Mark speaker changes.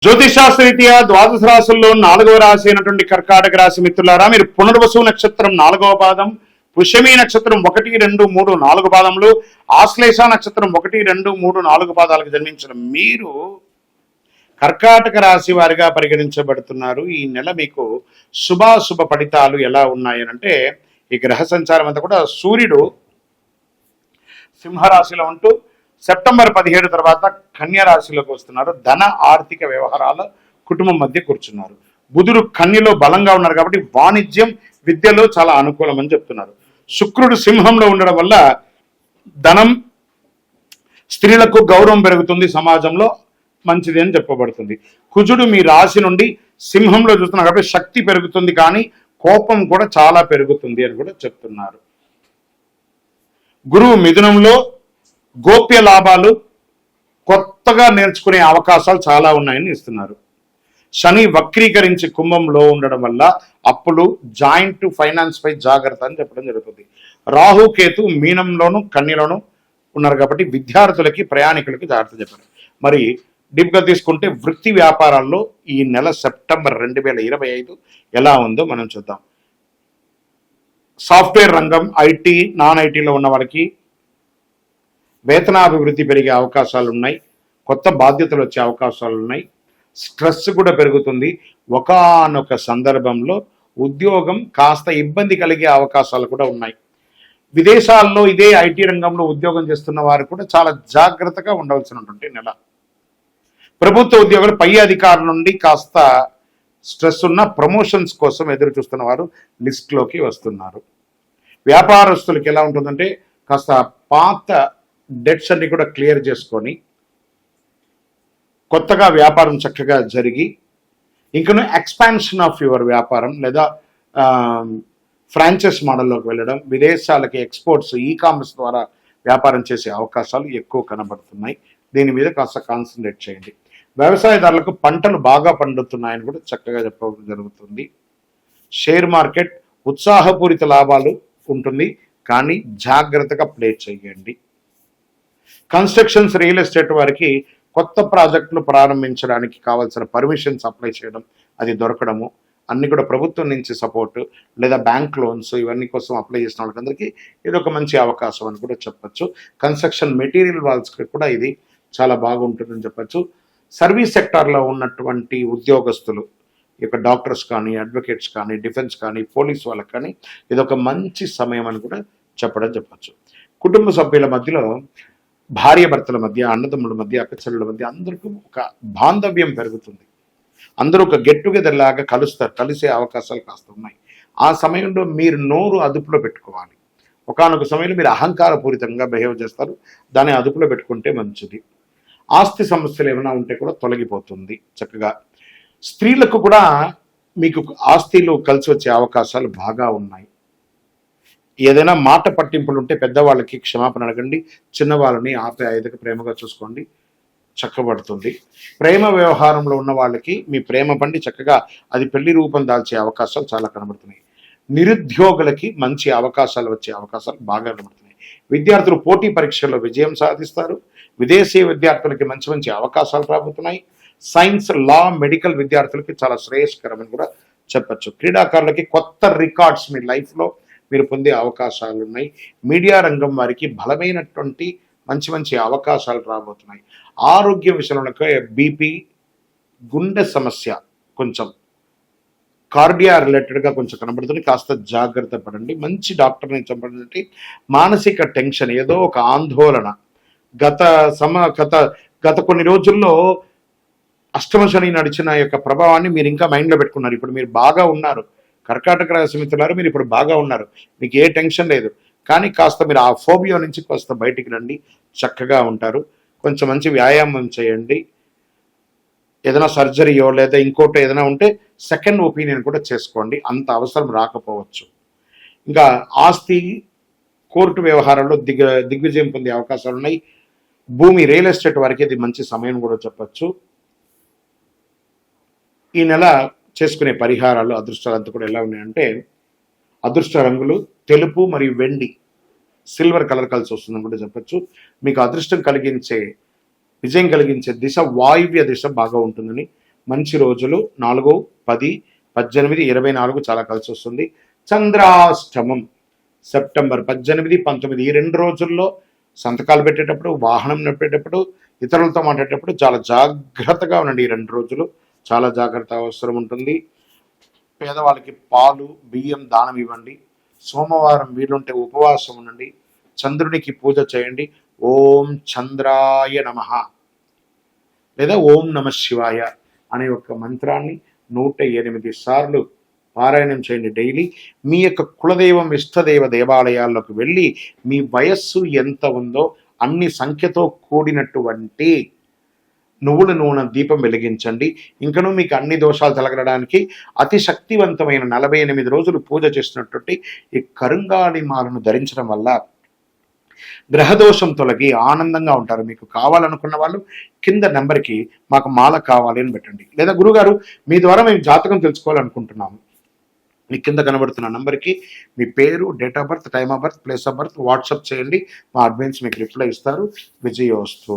Speaker 1: జ్యోతిషాస్త్రరీత్యా ద్వాదశ రాశుల్లో 4వ రాశి అయినటువంటి కర్కాటక రాశి మిత్రులారా, మీరు పునర్వసు నక్షత్రం 4వ పాదం, పుష్యమి నక్షత్రం 1, 2, 3, 4 పాదములు, ఆశ్లేష నక్షత్రం 1, 2, 3, 4 పాదాలకు జన్మించిన మీరు కర్కాటక రాశి వారిగా పరిగణించబడుతున్నారు. ఈ నెల మీకు శుభాశుభ ఫలితాలు ఎలా ఉన్నాయనంటే, ఈ గ్రహ సంచారం అంతా కూడా సూర్యుడు సింహరాశిలో ఉంటూ సెప్టెంబర్ 17 తర్వాత కన్య రాశిలోకి వస్తున్నారు. ధన ఆర్థిక వ్యవహారాల కుటుంబం మధ్య కూర్చున్నారు. బుధుడు కన్యలో బలంగా ఉన్నారు కాబట్టి వాణిజ్యం విద్యలో చాలా అనుకూలం అని చెప్తున్నారు. శుక్రుడు సింహంలో ఉండడం వల్ల ధనం, స్త్రీలకు గౌరవం పెరుగుతుంది, సమాజంలో మంచిది అని చెప్పబడుతుంది. కుజుడు మీ రాశి నుండి సింహంలో చూస్తున్నారు కాబట్టి శక్తి పెరుగుతుంది, కానీ కోపం కూడా చాలా పెరుగుతుంది అని కూడా చెప్తున్నారు. గురువు మిథునంలో గోప్య లాభాలు, కొత్తగా నేర్చుకునే అవకాశాలు చాలా ఉన్నాయని ఇస్తున్నారు. శని వక్రీకరించి కుంభంలో ఉండడం వల్ల అప్పులు, జాయింట్ ఫైనాన్స్ పై జాగ్రత్త అని చెప్పడం జరుగుతుంది. రాహు కేతు మీనంలోను కన్యలోను ఉన్నారు కాబట్టి విద్యార్థులకి, ప్రయాణికులకి జాగ్రత్త చెప్పారు. మరి డీప్గా తీసుకుంటే వృత్తి వ్యాపారాల్లో ఈ నెల సెప్టెంబర్ 2025 ఎలా ఉందో మనం చూద్దాం. సాఫ్ట్వేర్ రంగం, ఐటీ, నాన్ ఐటీలో ఉన్న వారికి వేతనాభివృద్ధి పెరిగే అవకాశాలు ఉన్నాయి. కొత్త బాధ్యతలు వచ్చే అవకాశాలు ఉన్నాయి. స్ట్రెస్ కూడా పెరుగుతుంది. ఒకానొక సందర్భంలో ఉద్యోగం కాస్త ఇబ్బంది కలిగే అవకాశాలు కూడా ఉన్నాయి. విదేశాల్లో ఇదే ఐటీ రంగంలో ఉద్యోగం చేస్తున్న వారు కూడా చాలా జాగ్రత్తగా ఉండవలసినటువంటి నెల. ప్రభుత్వ ఉద్యోగులు పై అధికారుల నుండి కాస్త స్ట్రెస్ ఉన్న ప్రమోషన్స్ కోసం ఎదురు చూస్తున్న వారు లిస్ట్లోకి వస్తున్నారు. వ్యాపారస్తులకి ఎలా ఉంటుందంటే కాస్త పాత డెట్స్ అన్ని కూడా క్లియర్ చేసుకొని కొత్తగా వ్యాపారం చక్కగా జరిగి ఇంకనూ ఎక్స్పాన్షన్ ఆఫ్ యువర్ వ్యాపారం లేదా ఫ్రాంచైజ్ మోడల్లోకి వెళ్ళడం, విదేశాలకి ఎక్స్పోర్ట్స్, ఈ కామర్స్ ద్వారా వ్యాపారం చేసే అవకాశాలు ఎక్కువ కనబడుతున్నాయి. దీని మీద కాస్త కాన్సన్ట్రేట్ చేయండి. వ్యవసాయదారులకు పంటలు బాగా పండుతున్నాయని కూడా చక్కగా చెప్పడం జరుగుతుంది. షేర్ మార్కెట్ ఉత్సాహపూరిత లాభాలు ఉంటుంది, కానీ జాగ్రత్తగా ప్లే చేయండి. కన్స్ట్రక్షన్స్, రియల్ ఎస్టేట్ వారికి కొత్త ప్రాజెక్టులు ప్రారంభించడానికి కావాల్సిన పర్మిషన్స్ అప్లై చేయడం, అది దొరకడము, అన్ని కూడా ప్రభుత్వం నుంచి సపోర్టు లేదా బ్యాంక్ లోన్స్ ఇవన్నీ కోసం అప్లై చేసిన వాళ్ళకందరికీ ఇది ఒక మంచి అవకాశం అని కూడా చెప్పచ్చు. కన్స్ట్రక్షన్ మెటీరియల్ వాళ్ళకి కూడా ఇది చాలా బాగుంటుందని చెప్పచ్చు. సర్వీస్ సెక్టార్లో ఉన్నటువంటి ఉద్యోగస్తులు, ఇక డాక్టర్స్ కానీ, అడ్వకేట్స్ కానీ, డిఫెన్స్ కానీ, పోలీస్ వాళ్ళకి కానీ ఇది ఒక మంచి సమయం అని కూడా చెప్పచ్చు. కుటుంబ సభ్యుల మధ్యలో, భార్య భర్తల మధ్య, అన్నదమ్ముల మధ్య, అక్కచెల్లెల మధ్య అందరికీ ఒక బాంధవ్యం పెరుగుతుంది. అందరూ ఒక గెట్ టుగెదర్ లాగా కలుస్తారు, కలిసే అవకాశాలు కాస్త ఉన్నాయి. ఆ సమయంలో మీరు నోరు అదుపులో పెట్టుకోవాలి. ఒకానొక సమయంలో మీరు అహంకారపూరితంగా బిహేవ్ చేస్తారు, దాన్ని అదుపులో పెట్టుకుంటే మంచిది. ఆస్తి సమస్యలు ఏమైనా ఉంటే కూడా తొలగిపోతుంది చక్కగా. స్త్రీలకు కూడా మీకు ఆస్తిలో కలిసి వచ్చే అవకాశాలు బాగా ఉన్నాయి. ఏదైనా మాట పట్టింపులు ఉంటే పెద్దవాళ్ళకి క్షమాపణ అడగండి, చిన్నవాళ్ళని ఆప్యాయతగా ప్రేమగా చూసుకోండి, చక్కబడుతుంది. ప్రేమ వ్యవహారంలో ఉన్న వాళ్ళకి మీ ప్రేమ పండి చక్కగా అది పెళ్లి రూపం దాల్చే అవకాశాలు చాలా కనబడుతున్నాయి. నిరుద్యోగులకి మంచి అవకాశాలు వచ్చే అవకాశాలు బాగా కనబడుతున్నాయి. విద్యార్థులు పోటీ పరీక్షల్లో విజయం సాధిస్తారు. విదేశీ విద్యార్థులకి మంచి మంచి అవకాశాలు రాబోతున్నాయి. సైన్స్, లా, మెడికల్ విద్యార్థులకి చాలా శ్రేయస్కరమని కూడా చెప్పచ్చు. క్రీడాకారులకి కొత్త రికార్డ్స్ మీ లైఫ్లో మీరు పొందే అవకాశాలు ఉన్నాయి. మీడియా రంగం వారికి బలమైనటువంటి మంచి మంచి అవకాశాలు రాబోతున్నాయి. ఆరోగ్య విషయంలో బీపీ, గుండె సమస్య, కొంచెం కార్డియా రిలేటెడ్గా కొంచెం కనబడుతుంది, కాస్త జాగ్రత్త పడండి. మంచి డాక్టర్ని చెప్పండి. మానసిక టెన్షన్, ఏదో ఒక ఆందోళన, గత కొన్ని రోజుల్లో అష్టమ శని నడిచిన యొక్క ప్రభావాన్ని మీరు ఇంకా మైండ్లో పెట్టుకున్నారు. ఇప్పుడు మీరు బాగా ఉన్నారు, కర్కాటక రాశి మిత్రులారు, మీరు ఇప్పుడు బాగా ఉన్నారు, మీకు ఏ టెన్షన్ లేదు. కానీ కాస్త మీరు ఆ ఫోబియా నుంచి కాస్త బయటికి రండి, చక్కగా ఉంటారు. కొంచెం మంచి వ్యాయామం చేయండి. ఏదైనా సర్జరీయో లేదా ఇంకోటో ఏదైనా ఉంటే సెకండ్ ఒపీనియన్ కూడా చేసుకోండి, అంత అవసరం రాకపోవచ్చు. ఇంకా ఆస్తి, కోర్టు వ్యవహారాల్లో దిగ్విజయం పొందే అవకాశాలు ఉన్నాయి. భూమి, రియల్ ఎస్టేట్ వారికి ఇది మంచి సమయం కూడా చెప్పచ్చు. ఈ నెల చేసుకునే పరిహారాలు, అదృష్టాలు అంతా కూడా ఎలా ఉన్నాయంటే, అదృష్ట రంగులు తెలుపు మరియు వెండి, సిల్వర్ కలర్ కలిసి వస్తుందని కూడా చెప్పచ్చు. మీకు అదృష్టం కలిగించే, విజయం కలిగించే దిశ వాయువ్య దిశ బాగా ఉంటుందని మంచి రోజులు 4, 10, 18, 24 చాలా కలిసి వస్తుంది. చంద్రాష్టమం సెప్టెంబర్ 18, 19 ఈ 2 రోజుల్లో సంతకాలు పెట్టేటప్పుడు, వాహనం నడిపేటప్పుడు, ఇతరులతో మాట్లాడేటప్పుడు చాలా జాగ్రత్తగా ఉండండి. ఈ 2 రోజులు చాలా జాగ్రత్త అవసరం ఉంటుంది. పేదవాళ్ళకి పాలు, బియ్యం దానం ఇవ్వండి. సోమవారం వీలుంటే ఉపవాసం ఉండండి. చంద్రునికి పూజ చేయండి. ఓం చంద్రాయ నమః లేదా ఓం నమ శివాయ అనే ఒక మంత్రాన్ని 108 సార్లు పారాయణం చేయండి డైలీ. మీ యొక్క కులదైవం, ఇష్టదైవ దేవాలయాల్లోకి వెళ్ళి మీ వయస్సు ఎంత ఉందో అన్ని సంఖ్యతో కూడినటువంటి నువ్వుల నూనె దీపం వెలిగించండి. ఇంకనూ మీకు అన్ని దోషాలు తొలగడానికి అతి శక్తివంతమైన 48 రోజులు పూజ చేసినటువంటి ఈ కరుంగాళి మాలను ధరించడం వల్ల గ్రహదోషం తొలగి ఆనందంగా ఉంటారు. మీకు కావాలనుకున్న వాళ్ళు కింద నెంబర్కి మాకు మాల కావాలి అని పెట్టండి. లేదా గురుగారు మీ ద్వారా మేము జాతకం తెలుసుకోవాలనుకుంటున్నాము, మీ కింద కనబడుతున్న నంబర్కి మీ పేరు, date of birth, time of birth, place of birth WhatsApp చేయండి. మా అడ్మిన్స్ మీకు రిప్లై ఇస్తారు. విజయోస్తు.